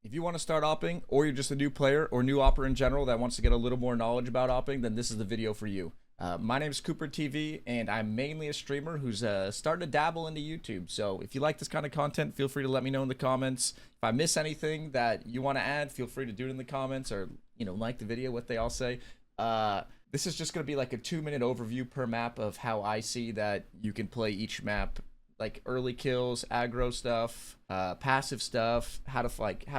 If you want to start opping, or you're just a new player or new opper in general that wants to get a little more knowledge about opping, then this is the video for you. My name is CooperTV, and I'm mainly a streamer who's starting to dabble into YouTube. So if you like this kind of content, feel free to let me know in the comments. If I miss anything that you want to add, feel free to do it in the comments, or like the video, what they all say. This is just going to be like a 2-minute overview per map of how I see that you can play each map, like early kills, aggro stuff, passive stuff, how to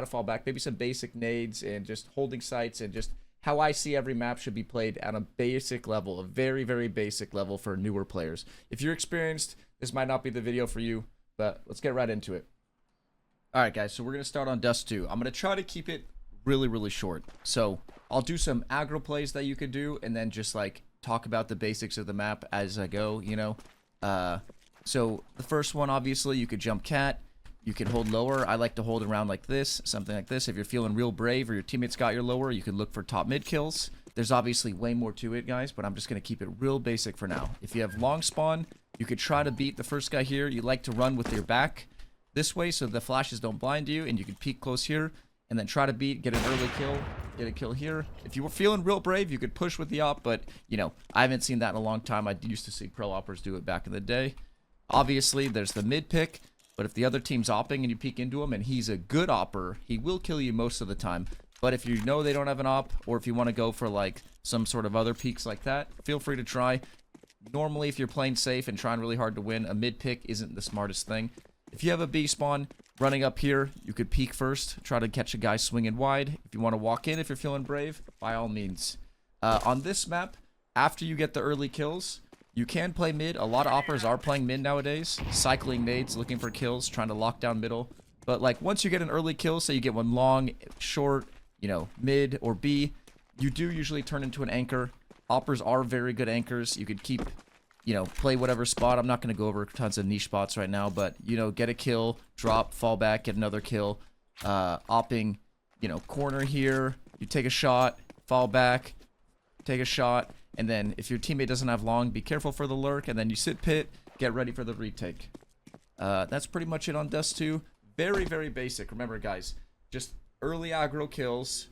fall back, maybe some basic nades, and just holding sights, and just how I see every map should be played at a basic level, a very, very basic level for newer players. If you're experienced, this might not be the video for you, but let's get right into it. Alright guys, so we're going to start on Dust 2. I'm going to try to keep it really, really short. So I'll do some aggro plays that you could do, and then just like talk about the basics of the map as I go, So the first one, obviously, you could jump cat. You can hold lower. I like to hold around like this, something like this. If you're feeling real brave or your teammates got your lower, you can look for top mid kills. There's obviously way more to it, guys, but I'm just going to keep it real basic for now. If you have long spawn, you could try to beat the first guy here. You like to run with your back this way so the flashes don't blind you, and you can peek close here, and then try to beat, get an early kill, get a kill here. If you were feeling real brave, you could push with the op, but, I haven't seen that in a long time. I used to see pro oppers do it back in the day. Obviously, there's the mid pick, but if the other team's opping and you peek into him and he's a good opper, he will kill you most of the time. But if you know they don't have an op, or if you want to go for like some sort of other peaks like that, feel free to try. Normally, if you're playing safe and trying really hard to win, a mid pick isn't the smartest thing. If you have a B spawn running up here, you could peek first, try to catch a guy swinging wide. If you want to walk in, if you're feeling brave, by all means. On this map, after you get the early kills, you can play mid. A lot of oppers are playing mid nowadays, cycling nades, looking for kills, trying to lock down middle. But like once you get an early kill, say you get one long, short, mid or B, you do usually turn into an anchor. Oppers are very good anchors. You could keep, play whatever spot. I'm not going to go over tons of niche spots right now, but get a kill, drop, fall back, get another kill. Opping, corner here. You take a shot, fall back, take a shot. And then if your teammate doesn't have long, be careful for the lurk, and then you sit pit, get ready for the retake. That's pretty much it on Dust 2. Very, very basic. Remember, guys, just early aggro kills.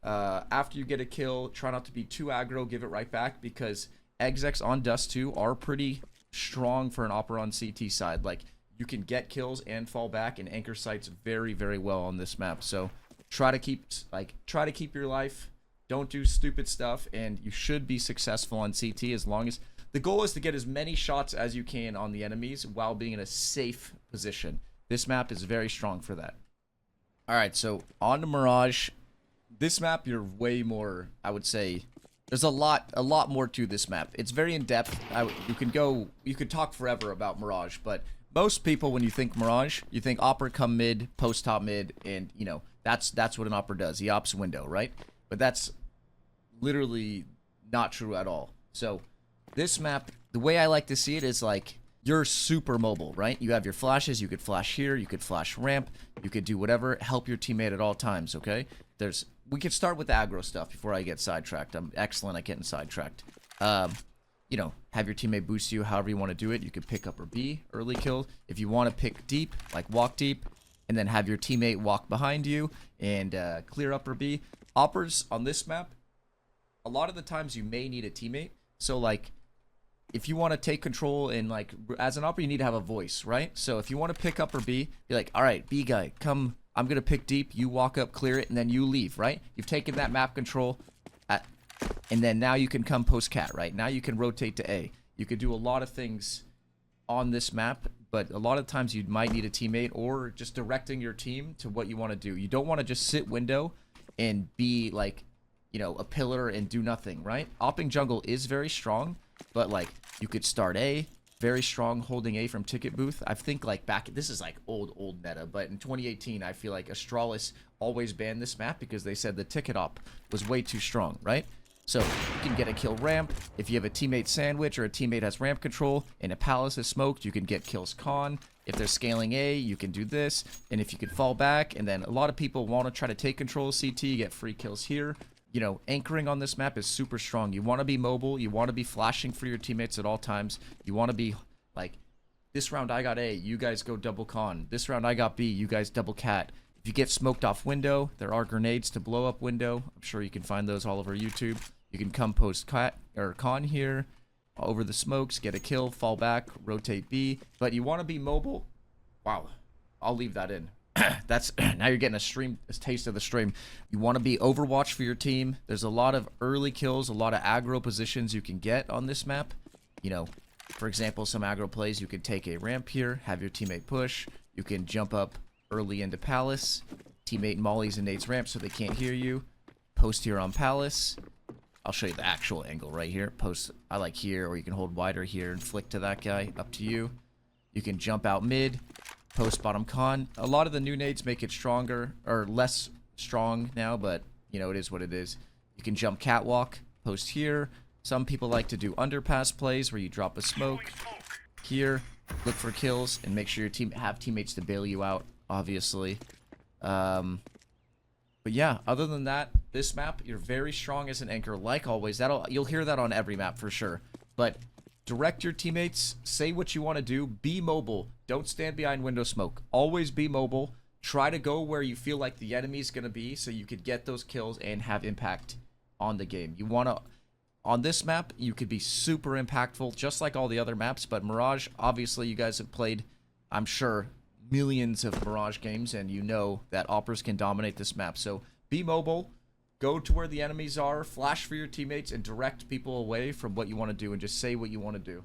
After you get a kill, try not to be too aggro, give it right back, because execs on Dust 2 are pretty strong for an opper on CT side. Like, you can get kills and fall back and anchor sites very, very well on this map. So try to keep your life. Don't do stupid stuff, and you should be successful on CT as long as... The goal is to get as many shots as you can on the enemies while being in a safe position. This map is very strong for that. Alright, so on to Mirage. This map, you're way more, I would say... There's a lot more to this map. It's very in-depth. You could talk forever about Mirage, but most people, when you think Mirage, you think opper come mid, post top mid, and, that's what an opper does. He ops window, right? But that's literally not true at all. So this map, the way I like to see it is like you're super mobile, right? You have your flashes, you could flash here, you could flash ramp, you could do whatever, help your teammate at all times, okay? We could start with the aggro stuff before I get sidetracked. I'm excellent at getting sidetracked. Have your teammate boost you however you want to do it. You could pick up or B, early kill. If you want to pick deep, like walk deep, and then have your teammate walk behind you and clear up or B. Oppers on this map, a lot of the times you may need a teammate. So like if you want to take control, and like as an opper you need to have a voice, right? So if you want to pick up or B, be like, all right, B guy, come, I'm gonna pick deep, you walk up, clear it, and then you leave, right? You've taken that map control and then now you can come post cat, right? Now you can rotate to A. You could do a lot of things on this map, but a lot of times you might need a teammate, or just directing your team to what you want to do. You don't want to just sit window and be like, a pillar and do nothing, right? Opping jungle is very strong, but like you could start A, very strong, holding A from ticket booth. I think like this is like old meta, but in 2018 I feel like Astralis always banned this map because they said the ticket op was way too strong, right? So you can get a kill ramp. If you have a teammate sandwich or a teammate has ramp control and a palace is smoked, you can get kills con. If they're scaling A, you can do this. And if you could fall back, and then a lot of people want to try to take control of CT, you get free kills here. Anchoring on this map is super strong. You want to be mobile. You want to be flashing for your teammates at all times. You want to be like, this round I got A, you guys go double con. This round I got B, you guys double cat. If you get smoked off window, there are grenades to blow up window. I'm sure you can find those all over YouTube. You can come post con here, over the smokes, get a kill, fall back, rotate B. But you want to be mobile. Wow, I'll leave that in. That's now you're getting a taste of the stream. You want to be Overwatch for your team. There's a lot of early kills, a lot of aggro positions you can get on this map. You know, for example, some aggro plays, you could take a ramp here, have your teammate push. You can jump up early into Palace. Teammate mollies and nades ramp so they can't hear you. Post here on Palace. I'll show you the actual angle right here. Post, I like here, or you can hold wider here and flick to that guy. Up to you. You can jump out mid. Post bottom con. A lot of the new nades make it stronger, or less strong now, but, you know, it is what it is. You can jump catwalk. Post here. Some people like to do underpass plays where you drop a smoke. Here. Look for kills and make sure your team have teammates to bail you out, obviously. But yeah, other than that, this map, you're very strong as an anchor, like always. You'll hear that on every map for sure. But direct your teammates, say what you want to do, be mobile. Don't stand behind window smoke. Always be mobile. Try to go where you feel like the enemy's going to be so you could get those kills and have impact on the game. You want to, on this map, you could be super impactful, just like all the other maps. But Mirage, obviously, you guys have played, I'm sure, millions of Mirage games, and you know that Oppers can dominate this map. So be mobile, go to where the enemies are, flash for your teammates, and direct people away from what you want to do, and just say what you want to do.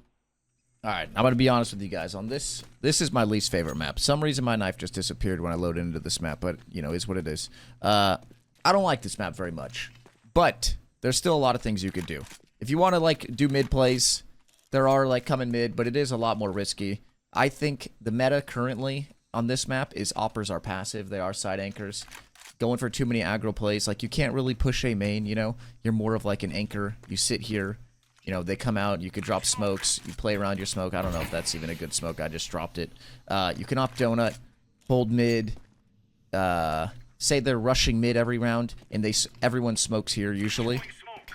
Alright, I'm going to be honest with you guys. On this is my least favorite map. Some reason my knife just disappeared when I loaded into this map, but, you know, is what it is. I don't like this map very much, but there's still a lot of things you could do. If you want to, like, do mid plays, there are, like, coming mid, but it is a lot more risky. I think the meta currently on this map is Oppers are passive. They are side anchors. Going for too many aggro plays. Like, you can't really push a main, you know? You're more of like an anchor. You sit here. You know, they come out. You could drop smokes. You play around your smoke. I don't know if that's even a good smoke. I just dropped it. You can op donut. Hold mid. Say they're rushing mid every round. And everyone smokes here usually.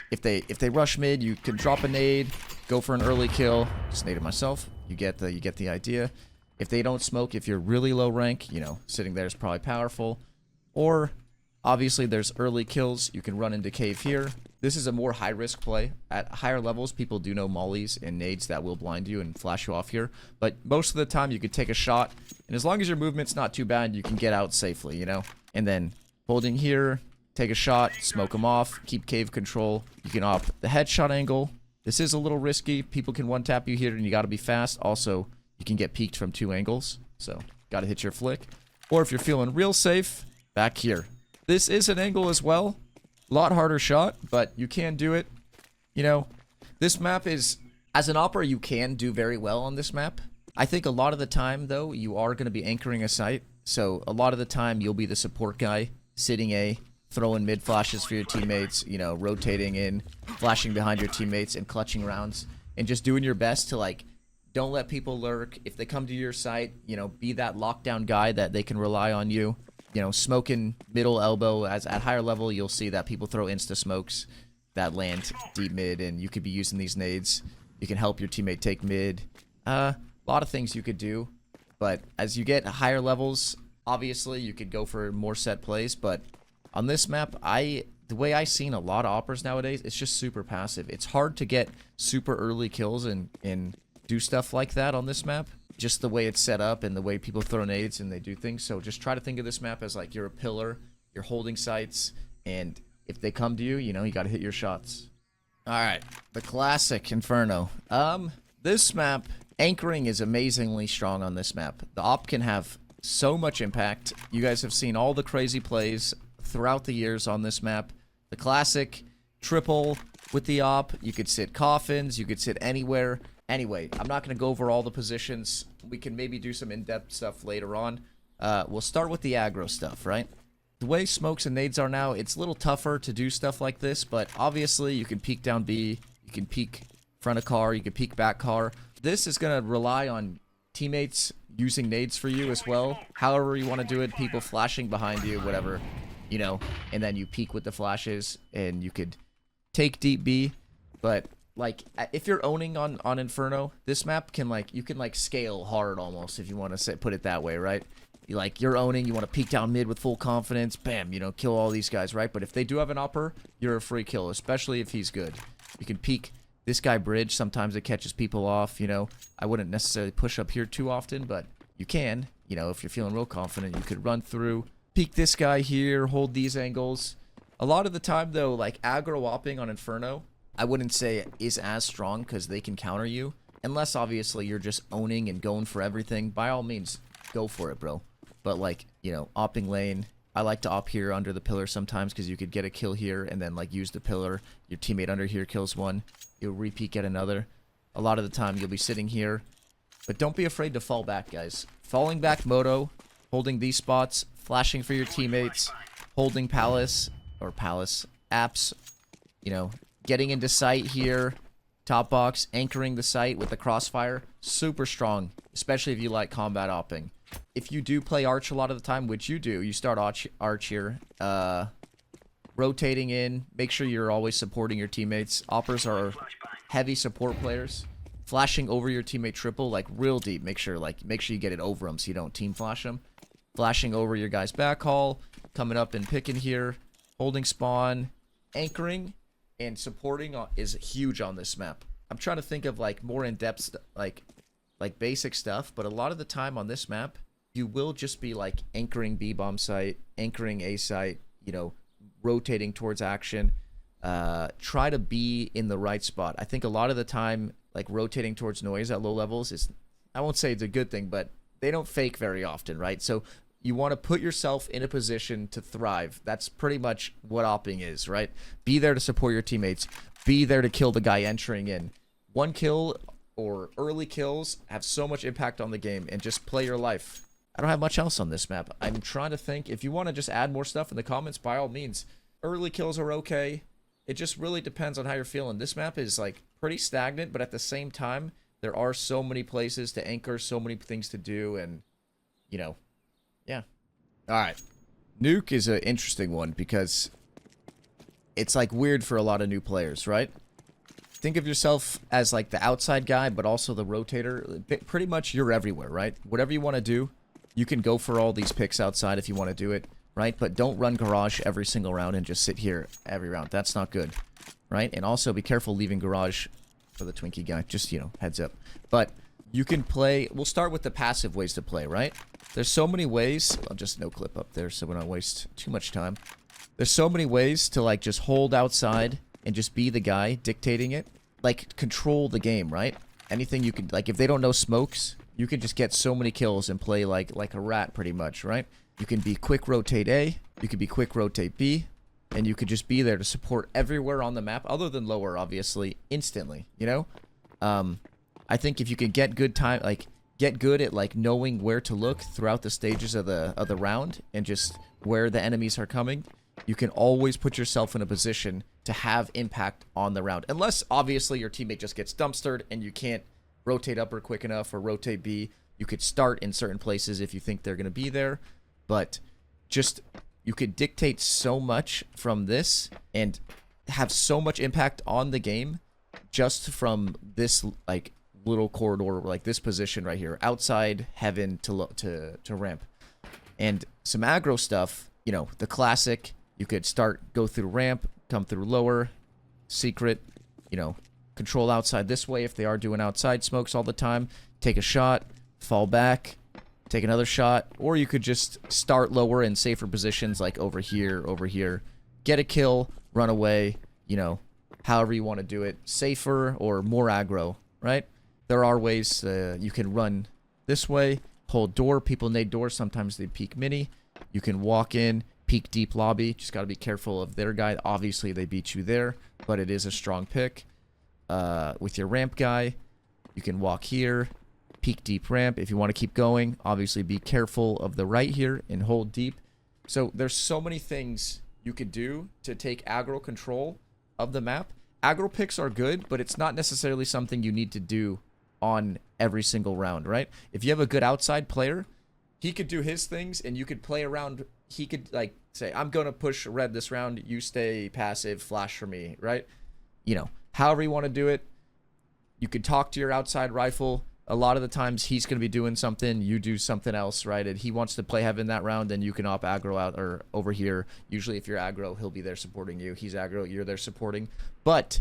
If they rush mid, you can drop a nade. Go for an early kill. Just naded myself. You get the idea. If they don't smoke, if you're really low rank, you know, sitting there is probably powerful. Or, obviously, there's early kills. You can run into cave here. This is a more high-risk play. At higher levels, people do know mollies and nades that will blind you and flash you off here. But most of the time, you could take a shot. And as long as your movement's not too bad, you can get out safely, you know? And then, holding here, take a shot, smoke them off, keep cave control. You can opt the headshot angle. This is a little risky. People can one-tap you here, and you got to be fast. Also, you can get peeked from 2 angles, so got to hit your flick. Or if you're feeling real safe, back here. This is an angle as well. A lot harder shot, but you can do it. You know, this map is, as an opera, you can do very well on this map. I think a lot of the time, though, you are going to be anchoring a site. So a lot of the time, you'll be the support guy, sitting A, throwing mid flashes for your teammates, you know, rotating in, flashing behind your teammates, and clutching rounds. And just doing your best to, like, don't let people lurk. If they come to your site, you know, be that lockdown guy that they can rely on you. You know, smoking middle elbow. As at higher level, you'll see that people throw insta smokes that land deep mid, and you could be using these nades. You can help your teammate take mid. A lot of things you could do, but as you get higher levels, obviously you could go for more set plays. But on this map, the way I've seen a lot of Oppers nowadays, it's just super passive. It's hard to get super early kills and do stuff like that on this map. Just the way it's set up and the way people throw nades and they do things. So just try to think of this map as like you're a pillar, you're holding sites, and if they come to you, you know, you got to hit your shots. Alright, the classic Inferno. This map, anchoring is amazingly strong on this map. The op can have so much impact. You guys have seen all the crazy plays throughout the years on this map. The classic triple with the op. You could sit coffins, you could sit anywhere. Anyway, I'm not going to go over all the positions. We can maybe do some in-depth stuff later on. We'll start with the aggro stuff, right? The way smokes and nades are now, it's a little tougher to do stuff like this, but obviously you can peek down B, you can peek front of car, you can peek back car. This is going to rely on teammates using nades for you as well. However you want to do it, people flashing behind you, whatever, you know, and then you peek with the flashes, and you could take deep B, but like, if you're owning on Inferno, this map can, like, you can, like, scale hard almost, if you want to put it that way, right? You're owning, you want to peek down mid with full confidence, bam, kill all these guys, right? But if they do have an upper, you're a free kill, especially if he's good. You can peek this guy bridge, sometimes it catches people off, I wouldn't necessarily push up here too often, but you can, if you're feeling real confident, you could run through, peek this guy here, hold these angles. A lot of the time, though, like aggro whopping on Inferno, I wouldn't say is as strong because they can counter you. Unless, obviously, you're just owning and going for everything. By all means, go for it, bro. But, like, opping lane, I like to op here under the pillar sometimes because you could get a kill here and then, like, use the pillar. Your teammate under here kills one. You'll repeat, get another. A lot of the time, you'll be sitting here. But don't be afraid to fall back, guys. Falling back moto, holding these spots, flashing for your teammates, holding palace, apps, getting into sight here. Top box, anchoring the site with the crossfire, super strong, especially if you like combat opping. If you do play Arch a lot of the time, which you do, you start Arch here, rotating in, make sure you're always supporting your teammates. Oppers are heavy support players. Flashing over your teammate triple, like real deep, make sure you get it over them so you don't team flash them. Flashing over your guy's backhaul, coming up and picking here, holding spawn, anchoring, and supporting is huge on this map. I'm trying to think of like more in-depth like basic stuff, but a lot of the time on this map, you will just be like anchoring B-bomb site, anchoring A site, rotating towards action. Try to be in the right spot. I think a lot of the time, like rotating towards noise at low levels is, I won't say it's a good thing, but they don't fake very often, right? So you want to put yourself in a position to thrive. That's pretty much what opping is, right? Be there to support your teammates. Be there to kill the guy entering in. One kill or early kills have so much impact on the game, and just play your life. I don't have much else on this map. I'm trying to think. If you want to just add more stuff in the comments, by all means. Early kills are okay. It just really depends on how you're feeling. This map is like pretty stagnant, but at the same time, there are so many places to anchor, so many things to do, and, yeah. Alright. Nuke is an interesting one because it's like weird for a lot of new players, right? Think of yourself as like the outside guy, but also the rotator. Pretty much you're everywhere, right? Whatever you want to do, you can go for all these picks outside if you want to do it, right? But don't run garage every single round and just sit here every round. That's not good, right? And also be careful leaving garage for the Twinkie guy. Just, heads up. But you can play. We'll start with the passive ways to play, right? There's so many ways. I'll just no clip up there so we don't waste too much time. There's so many ways to like just hold outside and just be the guy dictating it. Like control the game, right? Anything you could, like if they don't know smokes, you can just get so many kills and play like a rat pretty much, right? You can be quick rotate A, you could be quick rotate B, and you could just be there to support everywhere on the map other than lower, obviously, instantly, I think if you can get good time, like get good at like knowing where to look throughout the stages of the round and just where the enemies are coming, you can always put yourself in a position to have impact on the round. Unless obviously your teammate just gets dumpstered and you can't rotate upper quick enough or rotate B. You could start in certain places if you think they're going to be there, but just you could dictate so much from this and have so much impact on the game just from this like little corridor, like this position right here, outside heaven to ramp. And some aggro stuff, the classic, you could go through ramp, come through lower, secret, control outside this way if they are doing outside smokes all the time, take a shot, fall back, take another shot, or you could just start lower in safer positions like over here, get a kill, run away, however you want to do it, safer or more aggro, right? There are ways you can run this way, hold door, people nade door, sometimes they peek mini, you can walk in, peek deep lobby, just got to be careful of their guy, obviously they beat you there, but it is a strong pick. With your ramp guy, you can walk here, peek deep ramp. If you want to keep going, obviously be careful of the right here and hold deep. So there's so many things you could do to take aggro control of the map. Aggro picks are good, but it's not necessarily something you need to do on every single round, right? If you have a good outside player, he could do his things and you could play around. He could like say, I'm going to push red this round. You stay passive, flash for me, right? However you want to do it. You could talk to your outside rifle, a lot of the times he's going to be doing something, you do something else, right? And he wants to play heaven that round, then you can op aggro out or over here. Usually if you're aggro, he'll be there supporting you. He's aggro, you're there supporting. But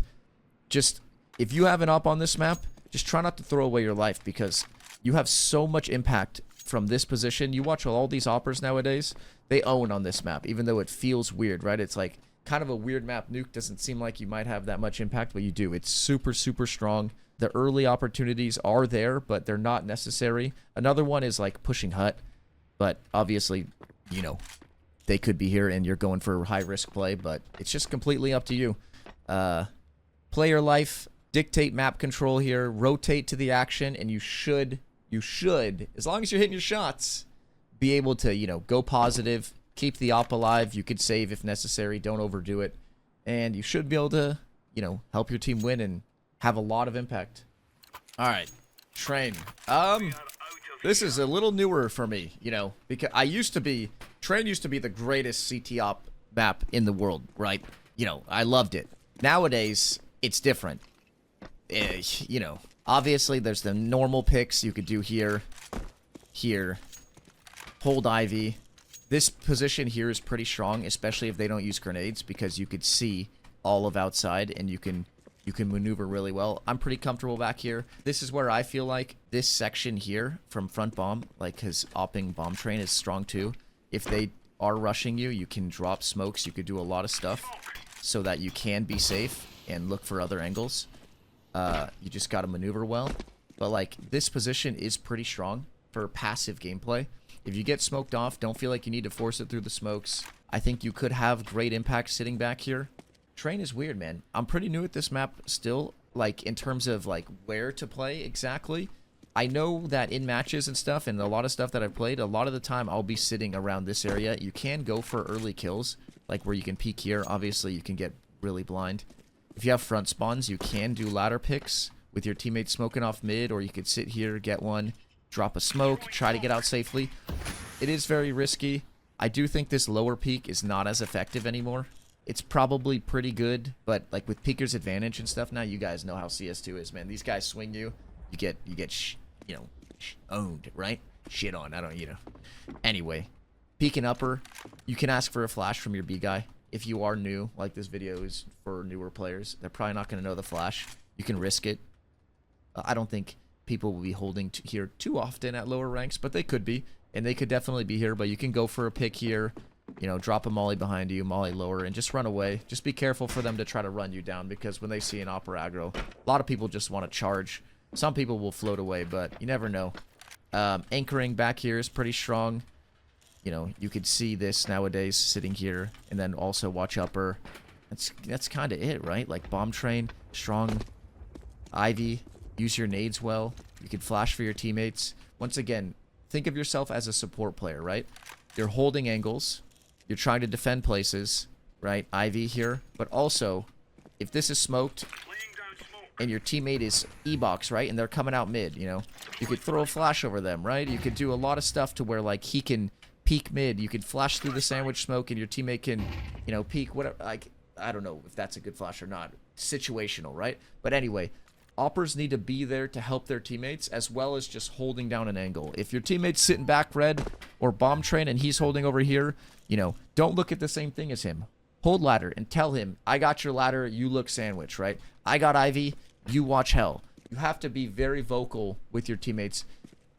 just if you have an op on this map, just try not to throw away your life, because you have so much impact from this position. You watch all these oppers nowadays, they own on this map, even though it feels weird, right? It's like kind of a weird map. Nuke doesn't seem like you might have that much impact, but you do. It's super, super strong. The early opportunities are there, but they're not necessary. Another one is like pushing hut, but obviously, you know, they could be here and you're going for high risk play, but it's just completely up to you. Player life, dictate map control here, rotate to the action, and you should, as long as you're hitting your shots, be able to, you know, go positive, keep the op alive. You could save if necessary, don't overdo it, and you should be able to, you know, help your team win and have a lot of impact. All right, Train. This is a little newer for me, you know, because Train used to be the greatest CT op map in the world, right? You know, I loved it. Nowadays, it's different. You know, obviously there's the normal picks you could do here, hold Ivy. This position here is pretty strong, especially if they don't use grenades, because you could see all of outside and you can maneuver really well. I'm pretty comfortable back here. This is where I feel like this section here from front bomb, like his opping bomb train, is strong too. If they are rushing you, you can drop smokes. You could do a lot of stuff so that you can be safe and look for other angles. You just got to maneuver well. But like this position is pretty strong for passive gameplay. If you get smoked off, don't feel like you need to force it through the smokes. I think you could have great impact sitting back here. Train is weird, man. I'm pretty new at this map still, like in terms of like where to play exactly. I know that in matches and stuff, and a lot of stuff that I've played, a lot of the time I'll be sitting around this area. You can go for early kills, like where you can peek here. Obviously, you can get really blind. If you have front spawns, you can do ladder picks with your teammates smoking off mid, or you could sit here, get one, drop a smoke, try to get out safely. It is very risky. I do think this lower peak is not as effective anymore. It's probably pretty good, but like with peeker's advantage and stuff now, you guys know how CS2 is, man. These guys swing you, you get owned, right? Shit on, I don't, you know. Anyway, peek and upper, you can ask for a flash from your B guy. If you are new, like this video is for newer players, they're probably not going to know the flash. You can risk it. I don't think people will be holding here too often at lower ranks, but they could be, and they could definitely be here. But you can go for a pick here, you know, drop a molly behind you, molly lower, and just run away. Just be careful for them to try to run you down, because when they see an opera aggro, a lot of people just want to charge. Some people will float away, but you never know. Anchoring back here is pretty strong. You know, you could see this nowadays sitting here, and then also watch upper. That's kind of it, right? Like bomb train, strong Ivy, use your nades well. You can flash for your teammates. Once again, think of yourself as a support player, right? You're holding angles. You're trying to defend places, right? Ivy here. But also, if this is smoked and your teammate is E-box, right? And they're coming out mid, you know? You could throw a flash over them, right? You could do a lot of stuff to where, like, he can peek mid. You could flash through the sandwich smoke and your teammate can, you know, peek, whatever. Like, I don't know if that's a good flash or not. Situational, right? But anyway, oppers need to be there to help their teammates, as well as just holding down an angle. If your teammate's sitting back red or bomb train and he's holding over here, you know, don't look at the same thing as him. Hold ladder and tell him, I got your ladder, you look sandwich, right? I got Ivy, you watch hell. You have to be very vocal with your teammates.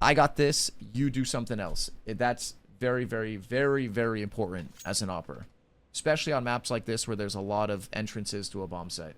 I got this, you do something else. That's very, very, very, very important as an opper. Especially on maps like this where there's a lot of entrances to a bomb site.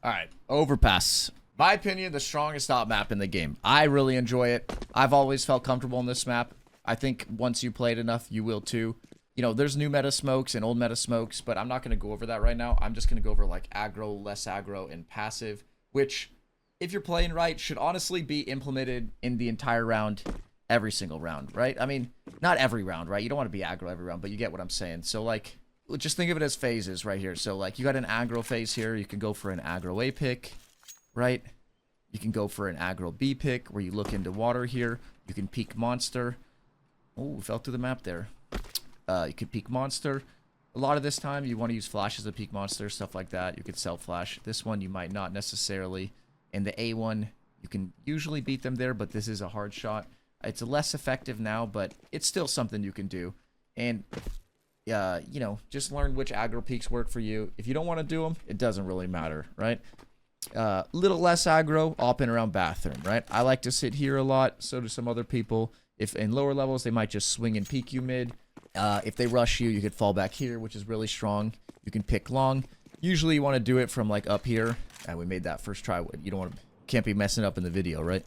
Alright, overpass. My opinion, the strongest op map in the game. I really enjoy it. I've always felt comfortable in this map. I think once you play it enough, you will too. You know, there's new meta smokes and old meta smokes, but I'm not going to go over that right now. I'm just going to go over like aggro, less aggro, and passive, which, if you're playing right, should honestly be implemented in the entire round, every single round, right? I mean, not every round, right? You don't want to be aggro every round, but you get what I'm saying. So, like, just think of it as phases right here. So, like, you got an aggro phase here. You can go for an aggro A pick, right? You can go for an aggro B pick where you look into water here. You can peek monster. Oh, fell through the map there. You could peek monster. A lot of this time, you want to use flashes to peek monster, stuff like that. You could self flash. This one, you might not necessarily. And the A one, You can usually beat them there, but this is a hard shot. It's less effective now, but it's still something you can do. And, you know, just learn which aggro peaks work for you. If you don't want to do them, it doesn't really matter, right? Little less aggro, up and around bathroom, right? I like to sit here a lot, so do some other people. If in lower levels, they might just swing and peek you mid. If they rush you, you could fall back here, which is really strong. You can pick long. Usually you want to do it from like up here. And we made that first try. You don't want to, can't be messing up in the video, right?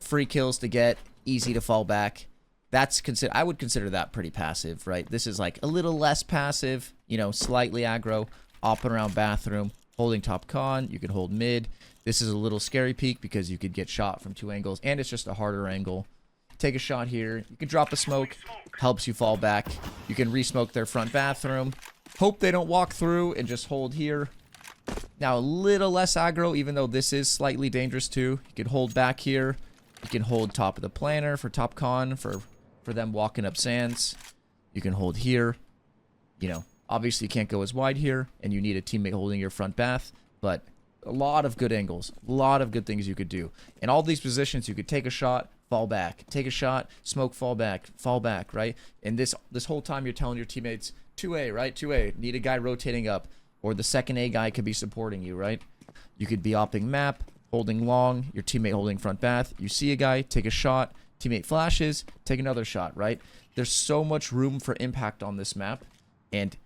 Free kills to get, easy to fall back. That's I would consider that pretty passive, right? This is like a little less passive, you know, slightly aggro, up and around bathroom, holding top con. You can hold mid. This is a little scary peek because you could get shot from 2 angles, and it's just a harder angle. Take a shot here. You can drop a smoke, helps you fall back. You can re-smoke their front bathroom. Hope they don't walk through and just hold here. Now a little less aggro, even though this is slightly dangerous too. You can hold back here. You can hold top of the planter for top con for them walking up sands. You can hold here. You know, obviously you can't go as wide here, and you need a teammate holding your front bath, but a lot of good angles, a lot of good things you could do. In all these positions, you could take a shot, fall back, take a shot, smoke, fall back, right? And this whole time you're telling your teammates 2A, right? 2A, need a guy rotating up, or the second A guy could be supporting you, right? You could be opping map, holding long, your teammate holding front bath. You see a guy, take a shot, teammate flashes, take another shot, right? There's so much room for impact on this map. And,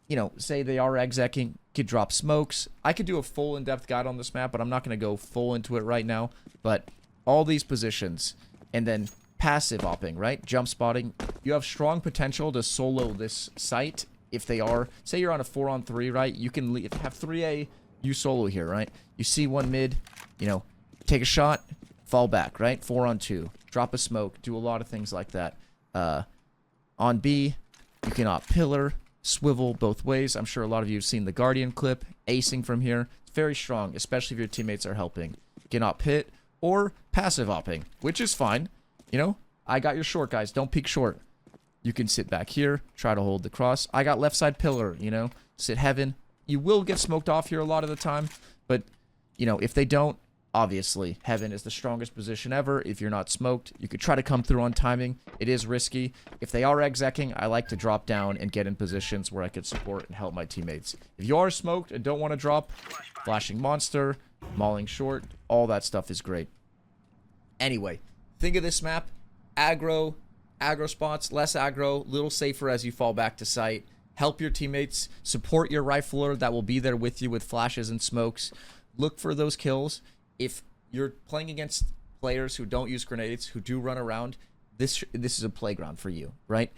you know, say they are execing, could drop smokes. I could do a full in-depth guide on this map, but I'm not going to go full into it right now. But all these positions, and then passive opping, right? Jump spotting. You have strong potential to solo this site if they are, say you're on a 4-on-3, right? You can have 3A, you solo here, right? You see one mid, you know, take a shot, fall back, right? 4-on-2, drop a smoke, do a lot of things like that. On B, you can op pillar, swivel both ways. I'm sure a lot of you have seen the Guardian clip, acing from here. It's very strong, especially if your teammates are helping. You can op pit or passive opping, which is fine. You know, I got your short, guys. Don't peek short. You can sit back here, try to hold the cross. I got left side pillar, you know, sit heaven. You will get smoked off here a lot of the time, but, you know, if they don't, obviously, heaven is the strongest position ever. If you're not smoked, you could try to come through on timing. It is risky. If they are execing, I like to drop down and get in positions where I could support and help my teammates. If you are smoked and don't want to drop, flashing monster, mauling short, all that stuff is great. Anyway, think of this map, aggro spots, less aggro, little safer as you fall back to site. Help your teammates, support your rifler that will be there with you with flashes and smokes. Look for those kills. If you're playing against players who don't use grenades, who do run around, this is a playground for you, right?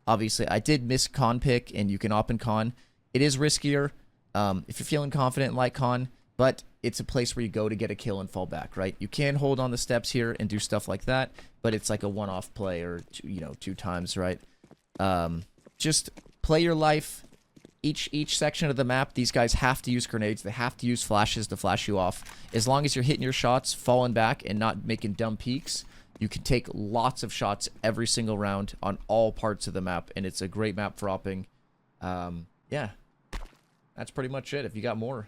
Obviously, I did miss con pick, and you can op and con. It is riskier if you're feeling confident and like con, but it's a place where you go to get a kill and fall back, right? You can hold on the steps here and do stuff like that, but it's like a one-off play or, you know, 2 times, right? Just play your life. Each section of the map, these guys have to use grenades. They have to use flashes to flash you off. As long as you're hitting your shots, falling back, and not making dumb peeks, you can take lots of shots every single round on all parts of the map, and it's a great map for opping. Yeah, that's pretty much it. If you got more,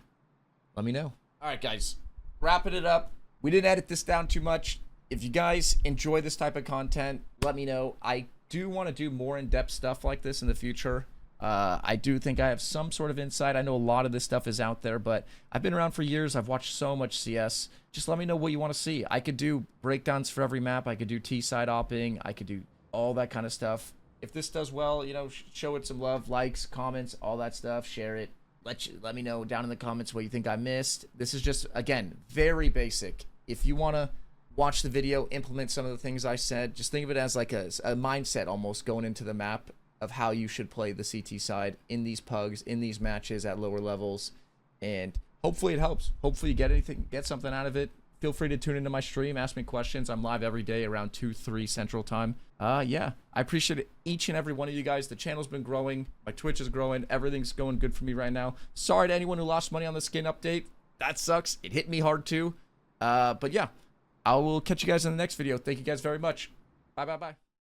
let me know. All right, guys, wrapping it up. We didn't edit this down too much. If you guys enjoy this type of content, let me know. I do want to do more in-depth stuff like this in the future. I do think I have some sort of insight. I know a lot of this stuff is out there, but I've been around for years. I've watched so much CS. Just let me know what you want to see. I could do breakdowns for every map. I could do T-side opping. I could do all that kind of stuff. If this does well, you know, show it some love, likes, comments, all that stuff. Share it. Let me know down in the comments what you think I missed. This is just, again, very basic. If you want to watch the video, implement some of the things I said, just think of it as like a mindset almost going into the map of how you should play the CT side in these pugs, in these matches at lower levels, and hopefully it helps. Hopefully you get something out of it. Feel free to tune into my stream, ask me questions. I'm live every day around 2, 3 Central Time. Yeah, I appreciate each and every one of you guys. The channel's been growing. My Twitch is growing. Everything's going good for me right now. Sorry to anyone who lost money on the skin update. That sucks. It hit me hard too. But yeah, I will catch you guys in the next video. Thank you guys very much. Bye, bye, bye.